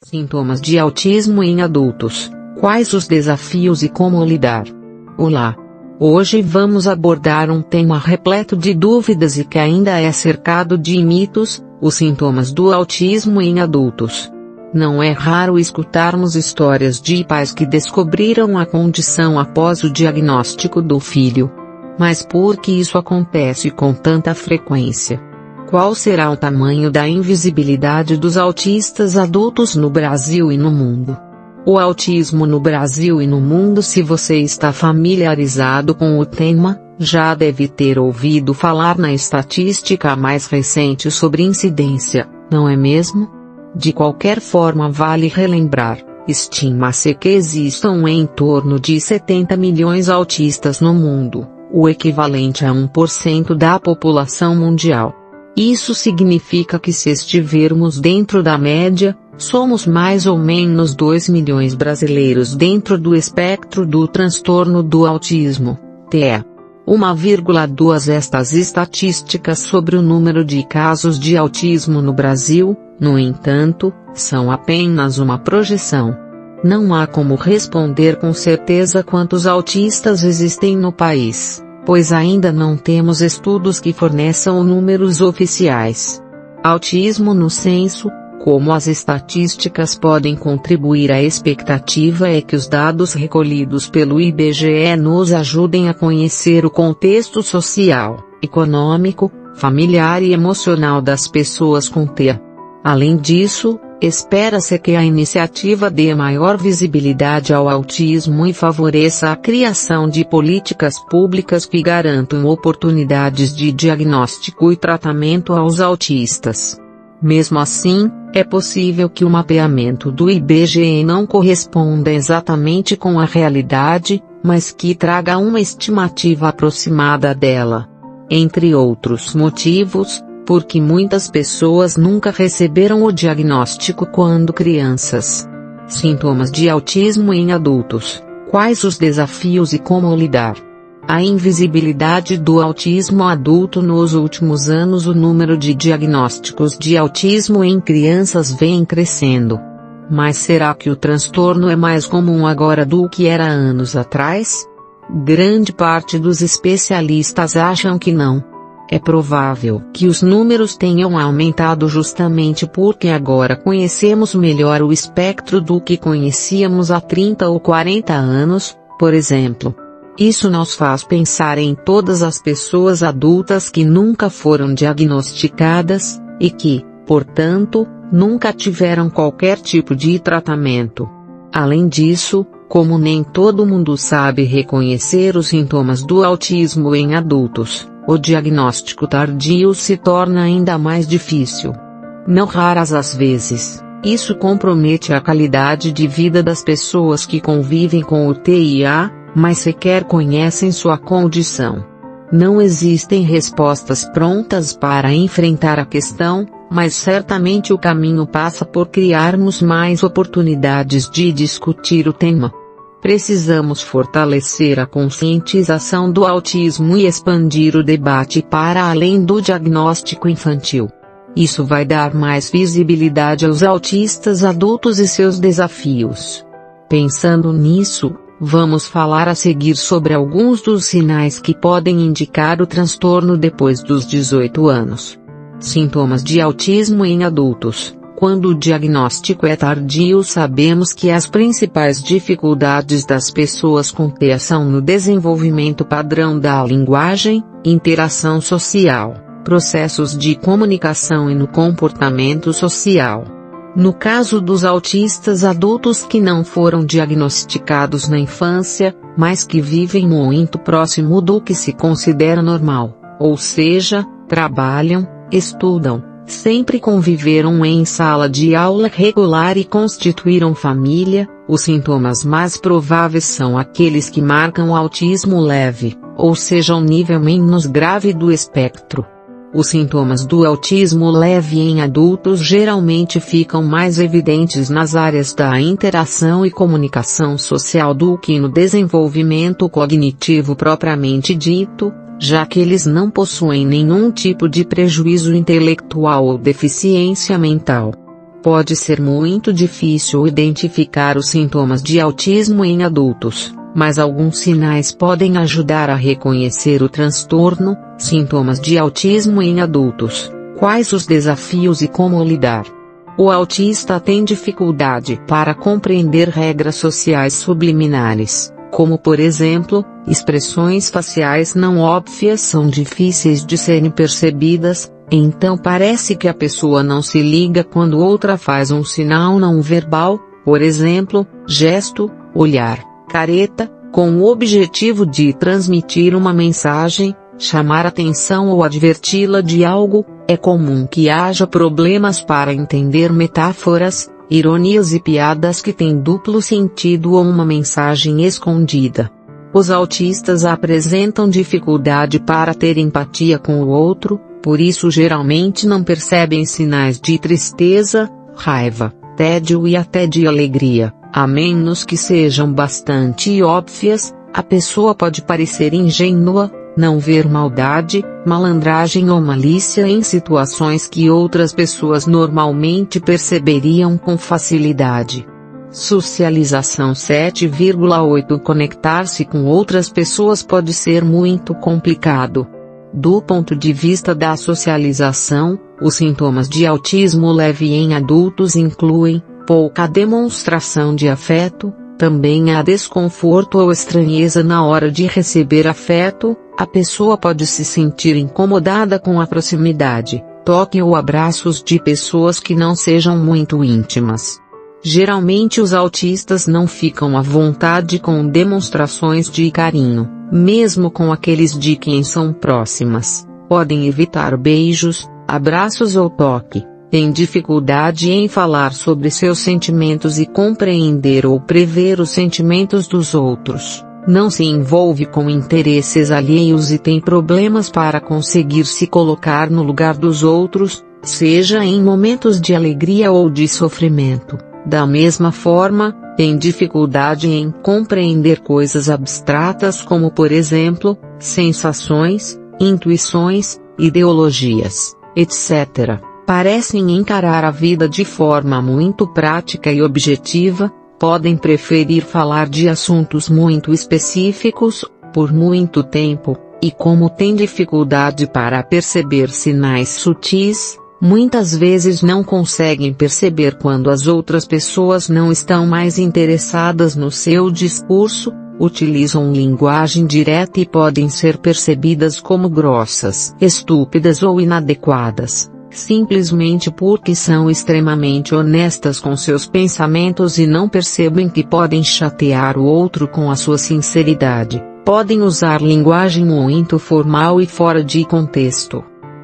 Sintomas de autismo em adultos. Quais os desafios e como lidar? Olá! Hoje vamos abordar um tema repleto de dúvidas e que ainda é cercado de mitos: os sintomas do autismo em adultos. Não é raro escutarmos histórias de pais que descobriram a condição após o diagnóstico do filho. Mas por que isso acontece com tanta frequência? Qual será o tamanho da invisibilidade dos autistas adultos no Brasil e no mundo? O autismo no Brasil e no mundo. Se você está familiarizado com o tema, já deve ter ouvido falar na estatística mais recente sobre incidência, não é mesmo? De qualquer forma, vale relembrar: estima-se que existam em torno de 70 milhões autistas no mundo, o equivalente a 1% da população mundial. Isso significa que, se estivermos dentro da média, somos mais ou menos 2 milhões brasileiros dentro do espectro do transtorno do autismo, TE. 1,2. Estas estatísticas sobre o número de casos de autismo no Brasil, no entanto, são apenas uma projeção. Não há como responder com certeza quantos autistas existem no país, pois ainda não temos estudos que forneçam números oficiais. Autismo no censo. Como as estatísticas podem contribuir, a expectativa é que os dados recolhidos pelo IBGE nos ajudem a conhecer o contexto social, econômico, familiar e emocional das pessoas com TEA. Além disso, espera-se que a iniciativa dê maior visibilidade ao autismo e favoreça a criação de políticas públicas que garantam oportunidades de diagnóstico e tratamento aos autistas. Mesmo assim, é possível que o mapeamento do IBGE não corresponda exatamente com a realidade, mas que traga uma estimativa aproximada dela. Entre outros motivos, porque muitas pessoas nunca receberam o diagnóstico quando crianças. Sintomas de autismo em adultos. Quais os desafios e como lidar? A invisibilidade do autismo adulto. Nos últimos anos, o número de diagnósticos de autismo em crianças vem crescendo. Mas será que o transtorno é mais comum agora do que era anos atrás? Grande parte dos especialistas acham que não. É provável que os números tenham aumentado justamente porque agora conhecemos melhor o espectro do que conhecíamos há 30 ou 40 anos, por exemplo. Isso nos faz pensar em todas as pessoas adultas que nunca foram diagnosticadas, e que, portanto, nunca tiveram qualquer tipo de tratamento. Além disso, como nem todo mundo sabe reconhecer os sintomas do autismo em adultos, o diagnóstico tardio se torna ainda mais difícil. Não raras as vezes, isso compromete a qualidade de vida das pessoas que convivem com o TIA, mas sequer conhecem sua condição. Não existem respostas prontas para enfrentar a questão, mas certamente o caminho passa por criarmos mais oportunidades de discutir o tema. Precisamos fortalecer a conscientização do autismo e expandir o debate para além do diagnóstico infantil. Isso vai dar mais visibilidade aos autistas adultos e seus desafios. Pensando nisso, vamos falar a seguir sobre alguns dos sinais que podem indicar o transtorno depois dos 18 anos. Sintomas de autismo em adultos. Quando o diagnóstico é tardio, sabemos que as principais dificuldades das pessoas com TEA são no desenvolvimento padrão da linguagem, interação social, processos de comunicação e no comportamento social. No caso dos autistas adultos que não foram diagnosticados na infância, mas que vivem muito próximo do que se considera normal, ou seja, trabalham, estudam, sempre conviveram em sala de aula regular e constituíram família, os sintomas mais prováveis são aqueles que marcam o autismo leve, ou seja, o nível menos grave do espectro. Os sintomas do autismo leve em adultos geralmente ficam mais evidentes nas áreas da interação e comunicação social do que no desenvolvimento cognitivo propriamente dito, já que eles não possuem nenhum tipo de prejuízo intelectual ou deficiência mental. Pode ser muito difícil identificar os sintomas de autismo em adultos, mas alguns sinais podem ajudar a reconhecer o transtorno. Sintomas de autismo em adultos: quais os desafios e como lidar? O autista tem dificuldade para compreender regras sociais subliminares, como por exemplo, expressões faciais não óbvias são difíceis de serem percebidas, então parece que a pessoa não se liga quando outra faz um sinal não verbal, por exemplo, gesto, olhar, careta, com o objetivo de transmitir uma mensagem, chamar atenção ou adverti-la de algo. É comum que haja problemas para entender metáforas, ironias e piadas que têm duplo sentido ou uma mensagem escondida. Os autistas apresentam dificuldade para ter empatia com o outro, por isso geralmente não percebem sinais de tristeza, raiva, tédio e até de alegria, a menos que sejam bastante óbvias. A pessoa pode parecer ingênua, não ver maldade, malandragem ou malícia em situações que outras pessoas normalmente perceberiam com facilidade. Socialização 7,8 Conectar-se com outras pessoas pode ser muito complicado. Do ponto de vista da socialização, os sintomas de autismo leve em adultos incluem pouca demonstração de afeto, também há desconforto ou estranheza na hora de receber afeto. A pessoa pode se sentir incomodada com a proximidade, toque ou abraços de pessoas que não sejam muito íntimas. Geralmente os autistas não ficam à vontade com demonstrações de carinho, mesmo com aqueles de quem são próximas. Podem evitar beijos, abraços ou toque. Têm dificuldade em falar sobre seus sentimentos e compreender ou prever os sentimentos dos outros. Não se envolve com interesses alheios e tem problemas para conseguir se colocar no lugar dos outros, seja em momentos de alegria ou de sofrimento. Da mesma forma, tem dificuldade em compreender coisas abstratas como por exemplo, sensações, intuições, ideologias, etc. Parecem encarar a vida de forma muito prática e objetiva, podem preferir falar de assuntos muito específicos, por muito tempo, e como têm dificuldade para perceber sinais sutis, muitas vezes não conseguem perceber quando as outras pessoas não estão mais interessadas no seu discurso, utilizam linguagem direta e podem ser percebidas como grossas, estúpidas ou inadequadas, simplesmente porque são extremamente honestas com seus pensamentos e não percebem que podem chatear o outro com a sua sinceridade. Podem usar linguagem muito formal e fora de contexto.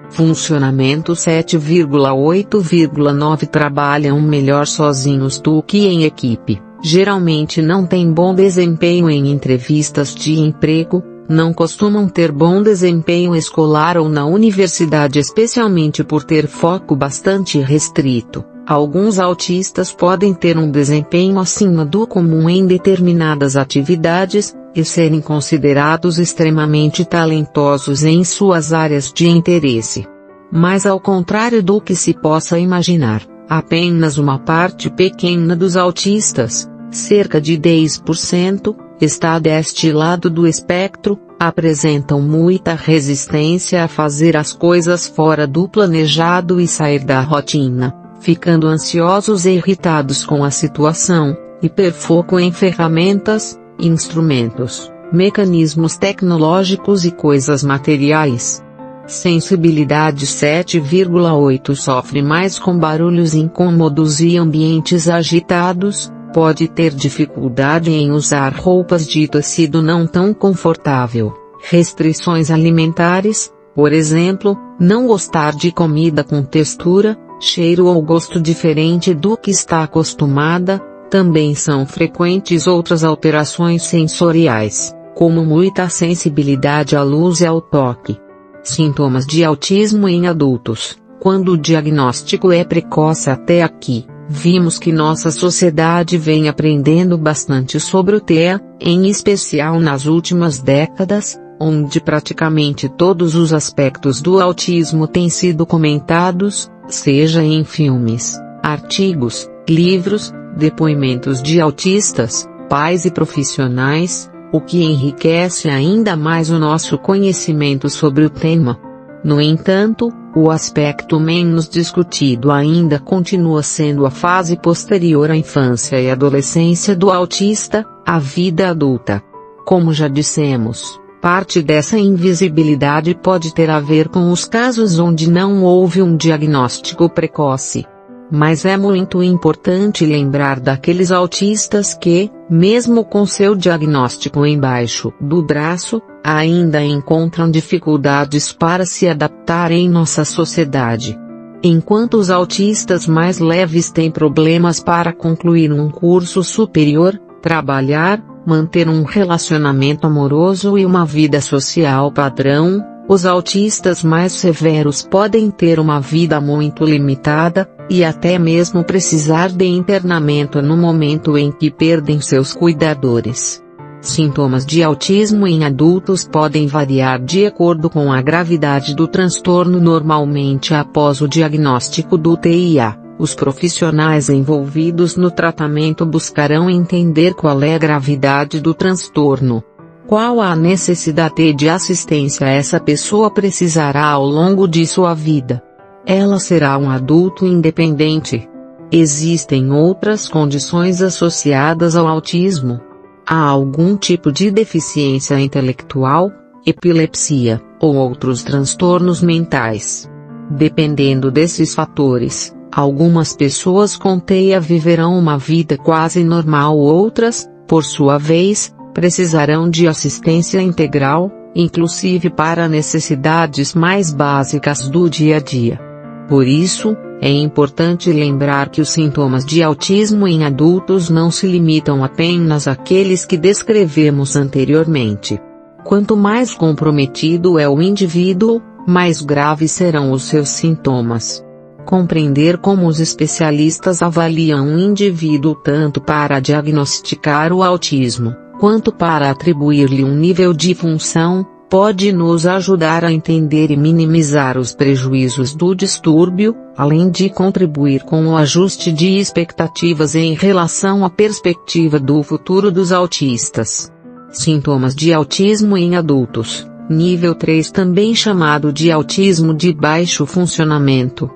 Funcionamento 7,8,9 Trabalham melhor sozinhos do que em equipe. Geralmente não têm bom desempenho em entrevistas de emprego, não costumam ter bom desempenho escolar ou na universidade, especialmente por ter foco bastante restrito. Alguns autistas podem ter um desempenho acima do comum em determinadas atividades, e serem considerados extremamente talentosos em suas áreas de interesse. Mas ao contrário do que se possa imaginar, apenas uma parte pequena dos autistas, cerca de 10%, está deste lado do espectro, apresentam muita resistência a fazer as coisas fora do planejado e sair da rotina, ficando ansiosos e irritados com a situação, hiperfoco em ferramentas, instrumentos, mecanismos tecnológicos e coisas materiais. Sensibilidade 7,8 Sofre mais com barulhos incômodos e ambientes agitados, pode ter dificuldade em usar roupas de tecido não tão confortável. Restrições alimentares, por exemplo, não gostar de comida com textura, cheiro ou gosto diferente do que está acostumada. Também são frequentes outras alterações sensoriais, como muita sensibilidade à luz e ao toque. Sintomas de autismo em adultos. Quando o diagnóstico é precoce até aqui, vimos que nossa sociedade vem aprendendo bastante sobre o TEA, em especial nas últimas décadas, onde praticamente todos os aspectos do autismo têm sido comentados, seja em filmes, artigos, livros, depoimentos de autistas, pais e profissionais, o que enriquece ainda mais o nosso conhecimento sobre o tema. No entanto, o aspecto menos discutido ainda continua sendo a fase posterior à infância e adolescência do autista, a vida adulta. Como já dissemos, parte dessa invisibilidade pode ter a ver com os casos onde não houve um diagnóstico precoce. Mas é muito importante lembrar daqueles autistas que, mesmo com seu diagnóstico embaixo do braço, ainda encontram dificuldades para se adaptar em nossa sociedade. Enquanto os autistas mais leves têm problemas para concluir um curso superior, trabalhar, manter um relacionamento amoroso e uma vida social padrão, os autistas mais severos podem ter uma vida muito limitada, e até mesmo precisar de internamento no momento em que perdem seus cuidadores. Sintomas de autismo em adultos podem variar de acordo com a gravidade do transtorno. Normalmente após o diagnóstico do TIA, os profissionais envolvidos no tratamento buscarão entender qual é a gravidade do transtorno. Qual a necessidade de assistência essa pessoa precisará ao longo de sua vida? Ela será um adulto independente? Existem outras condições associadas ao autismo? Há algum tipo de deficiência intelectual, epilepsia, ou outros transtornos mentais? Dependendo desses fatores, algumas pessoas com TIA viverão uma vida quase normal, outras, por sua vez, precisarão de assistência integral, inclusive para necessidades mais básicas do dia a dia. Por isso, é importante lembrar que os sintomas de autismo em adultos não se limitam apenas àqueles que descrevemos anteriormente. Quanto mais comprometido é o indivíduo, mais graves serão os seus sintomas. Compreender como os especialistas avaliam um indivíduo tanto para diagnosticar o autismo, quanto para atribuir-lhe um nível de função, pode nos ajudar a entender e minimizar os prejuízos do distúrbio, além de contribuir com o ajuste de expectativas em relação à perspectiva do futuro dos autistas. Sintomas de autismo em adultos, nível 3, também chamado de autismo de baixo funcionamento.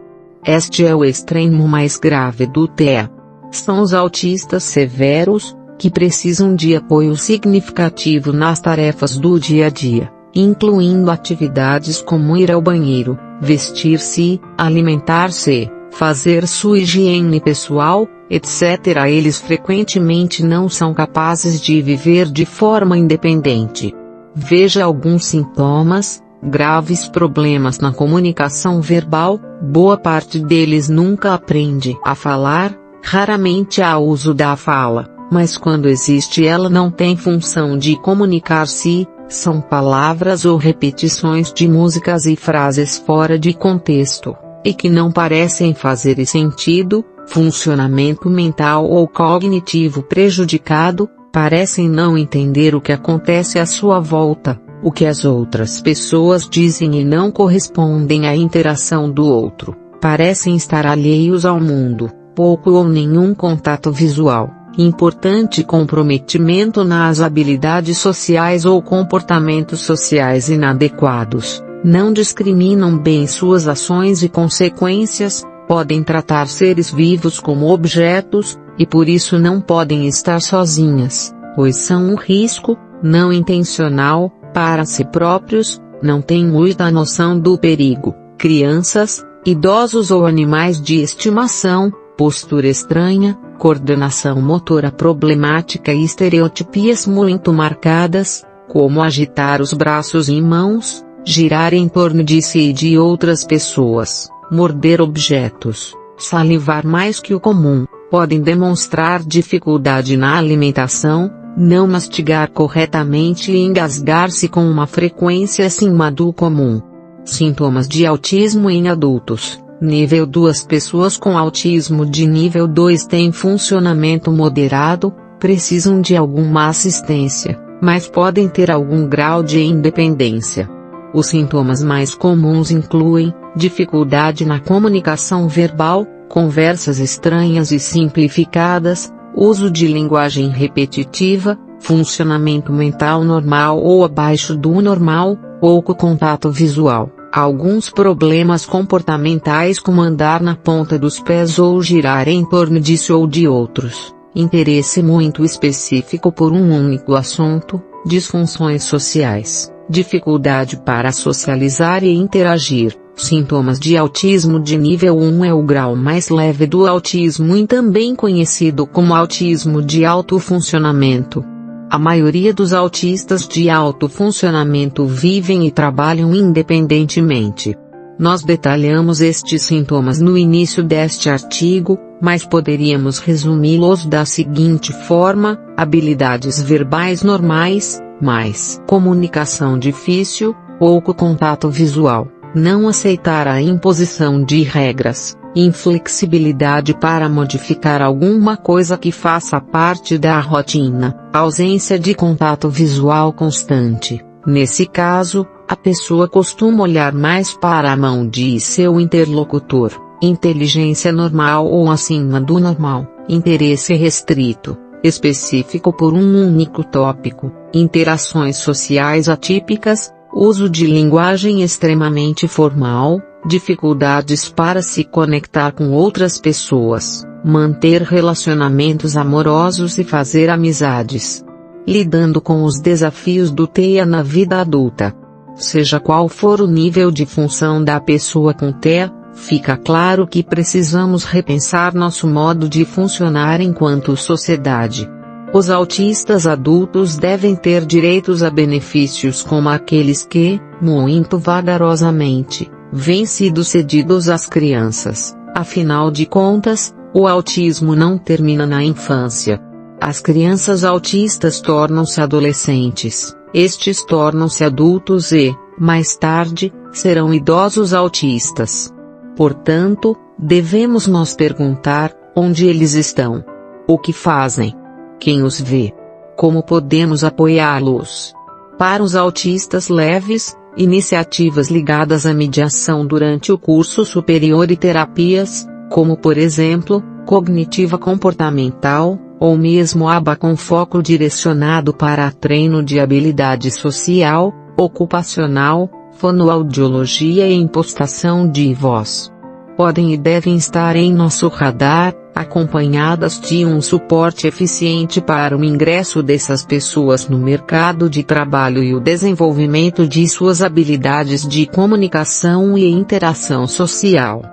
Este é o extremo mais grave do TEA. São os autistas severos, que precisam de apoio significativo nas tarefas do dia a dia, incluindo atividades como ir ao banheiro, vestir-se, alimentar-se, fazer sua higiene pessoal, etc. Eles frequentemente não são capazes de viver de forma independente. Veja alguns sintomas: graves problemas na comunicação verbal, boa parte deles nunca aprende a falar, raramente há uso da fala, mas quando existe ela não tem função de comunicar-se. São palavras ou repetições de músicas e frases fora de contexto, e que não parecem fazer sentido. Funcionamento mental ou cognitivo prejudicado, parecem não entender o que acontece à sua volta, o que as outras pessoas dizem e não correspondem à interação do outro, parecem estar alheios ao mundo, pouco ou nenhum contato visual. Importante comprometimento nas habilidades sociais ou comportamentos sociais inadequados, não discriminam bem suas ações e consequências, podem tratar seres vivos como objetos, e por isso não podem estar sozinhas, pois são um risco, não intencional, para si próprios, não têm muita noção do perigo. Crianças, idosos ou animais de estimação, postura estranha, coordenação motora problemática e estereotipias muito marcadas, como agitar os braços e mãos, girar em torno de si e de outras pessoas, morder objetos, salivar mais que o comum, podem demonstrar dificuldade na alimentação, não mastigar corretamente e engasgar-se com uma frequência acima do comum. Sintomas de autismo em adultos. Nível 2. Pessoas com autismo de nível 2 têm funcionamento moderado, precisam de alguma assistência, mas podem ter algum grau de independência. Os sintomas mais comuns incluem dificuldade na comunicação verbal, conversas estranhas e simplificadas, uso de linguagem repetitiva, funcionamento mental normal ou abaixo do normal, pouco contato visual, alguns problemas comportamentais como andar na ponta dos pés ou girar em torno disso ou de outros, interesse muito específico por um único assunto, disfunções sociais, dificuldade para socializar e interagir. Sintomas de autismo de nível 1 é o grau mais leve do autismo e também conhecido como autismo de alto funcionamento. A maioria dos autistas de alto funcionamento vivem e trabalham independentemente. Nós detalhamos estes sintomas no início deste artigo, mas poderíamos resumi-los da seguinte forma: habilidades verbais normais, mais comunicação difícil, pouco contato visual, não aceitar a imposição de regras, inflexibilidade para modificar alguma coisa que faça parte da rotina, ausência de contato visual constante. Nesse caso, a pessoa costuma olhar mais para a mão de seu interlocutor, inteligência normal ou acima do normal, interesse restrito, específico por um único tópico, interações sociais atípicas, uso de linguagem extremamente formal, dificuldades para se conectar com outras pessoas, manter relacionamentos amorosos e fazer amizades. Lidando com os desafios do TEA na vida adulta. Seja qual for o nível de função da pessoa com TEA, fica claro que precisamos repensar nosso modo de funcionar enquanto sociedade. Os autistas adultos devem ter direitos a benefícios como aqueles que, muito vagarosamente, vêm sido cedidos às crianças. Afinal de contas, o autismo não termina na infância. As crianças autistas tornam-se adolescentes, estes tornam-se adultos e, mais tarde, serão idosos autistas. Portanto, devemos nos perguntar, onde eles estão? O que fazem? Quem os vê? Como podemos apoiá-los? Para os autistas leves, iniciativas ligadas à mediação durante o curso superior e terapias, como por exemplo, cognitiva comportamental, ou mesmo ABA com foco direcionado para treino de habilidade social, ocupacional, fonoaudiologia e impostação de voz. Podem e devem estar em nosso radar, acompanhadas de um suporte eficiente para o ingresso dessas pessoas no mercado de trabalho e o desenvolvimento de suas habilidades de comunicação e interação social.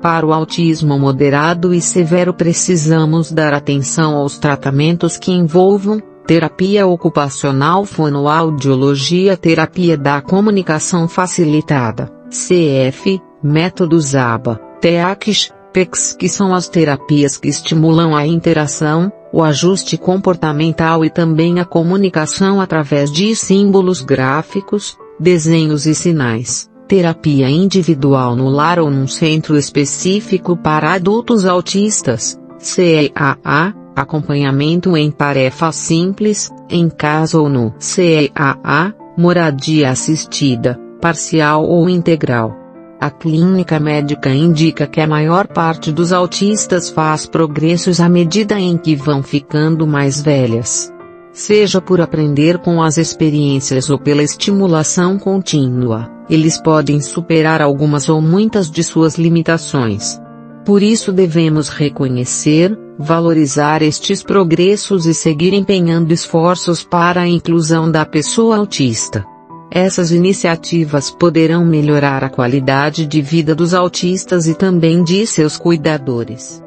Para o autismo moderado e severo precisamos dar atenção aos tratamentos que envolvam terapia ocupacional, fonoaudiologia, terapia da comunicação facilitada, CF, métodos ABA, TEACS, PECS, que são as terapias que estimulam a interação, o ajuste comportamental e também a comunicação através de símbolos gráficos, desenhos e sinais. Terapia individual no lar ou num centro específico para adultos autistas, CEAA, acompanhamento em tarefas simples, em casa ou no CEAA, moradia assistida, parcial ou integral. A clínica médica indica que a maior parte dos autistas faz progressos à medida em que vão ficando mais velhas. Seja por aprender com as experiências ou pela estimulação contínua, eles podem superar algumas ou muitas de suas limitações. Por isso devemos reconhecer, valorizar estes progressos e seguir empenhando esforços para a inclusão da pessoa autista. Essas iniciativas poderão melhorar a qualidade de vida dos autistas e também de seus cuidadores.